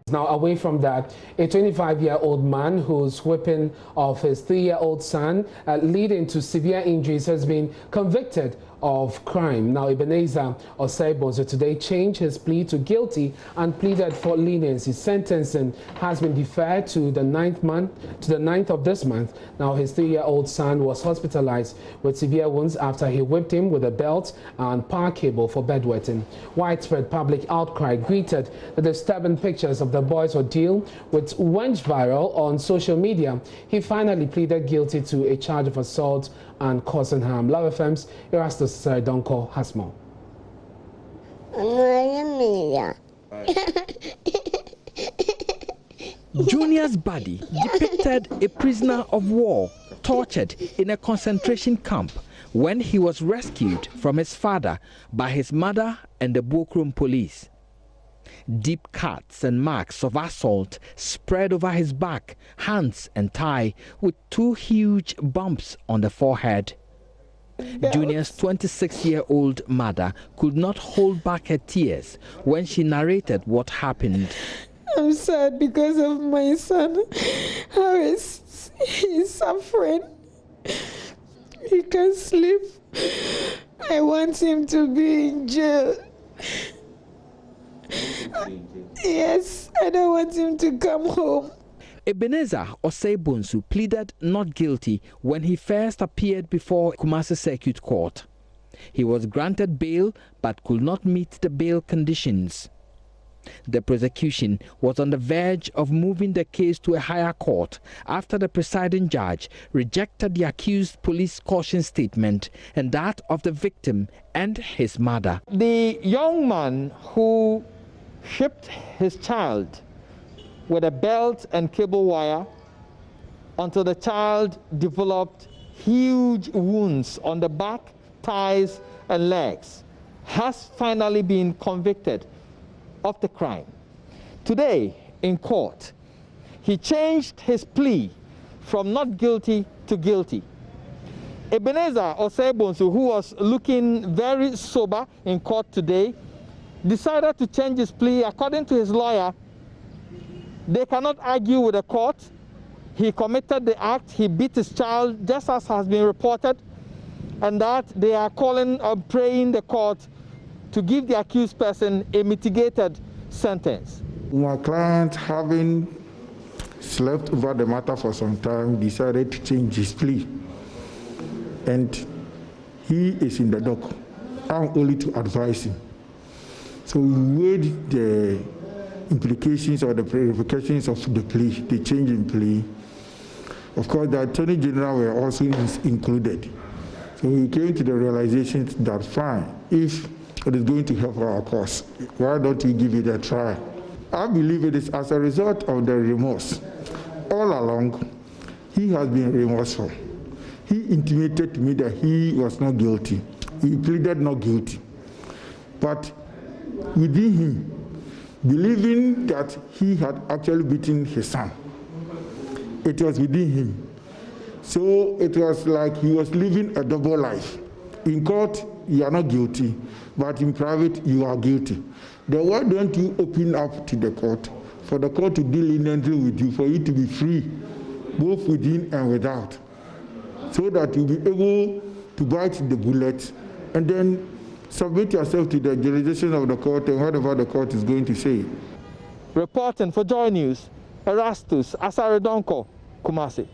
Now, away from that, a 25-year-old man whose whipping of his 3-year-old son leading to severe injuries has been convicted of crime. Now, Ebenezer Oseibozo today changed his plea to guilty and pleaded for leniency. His sentencing has been deferred to the 9th of this month. Now, his 3-year-old son was hospitalized with severe wounds after he whipped him with a belt and power cable for bedwetting. Widespread public outcry greeted the disturbing pictures of the boy's ordeal, which went viral on social media. He finally pleaded guilty to a charge of assault and causing harm. Love FM's Erastus Donko has more. Junior's body depicted a prisoner of war tortured in a concentration camp when he was rescued from his father by his mother and the Bokrom police. Deep cuts and marks of assault spread over his back, hands and thigh, with 2 huge bumps on the forehead. Junior's 26-year-old mother could not hold back her tears when she narrated what happened. I'm sad because of my son. How is he suffering? He can't sleep. I want him to be in jail. Yes, I don't want him to come home. Ebenezer Oseibozo pleaded not guilty when he first appeared before Kumasi Circuit Court. He was granted bail but could not meet the bail conditions. The prosecution was on the verge of moving the case to a higher court after the presiding judge rejected the accused police caution statement and that of the victim and his mother. The young man who shipped his child with a belt and cable wire until the child developed huge wounds on the back, thighs, and legs has finally been convicted of the crime. Today, in court, he changed his plea from not guilty to guilty. Ebenezer Oseibozo, who was looking very sober in court today, decided to change his plea. According to his lawyer, they cannot argue with the court. He committed the act, he beat his child, just as has been reported, and that they are calling or praying the court to give the accused person a mitigated sentence. My client, having slept over the matter for some time, decided to change his plea. And he is in the dock. I'm only to advise him. So we weighed the implications or the ramifications of the plea, the change in plea. Of course, the Attorney General were also included. So we came to the realization that fine, if it is going to help our cause, why don't we give it a try? I believe it is as a result of the remorse. All along, he has been remorseful. He intimated to me that he was not guilty. He pleaded not guilty. But within him, believing that he had actually beaten his son, it was within him. So it was like he was living a double life. In court, you are not guilty, but in private, you are guilty. Then why don't you open up to the court, for the court to deal leniently with you, for you to be free, both within and without, so that you'll be able to bite the bullet and then submit yourself to the jurisdiction of the court and whatever the court is going to say. Reporting for JoyNews, Erastus Donko, Kumasi.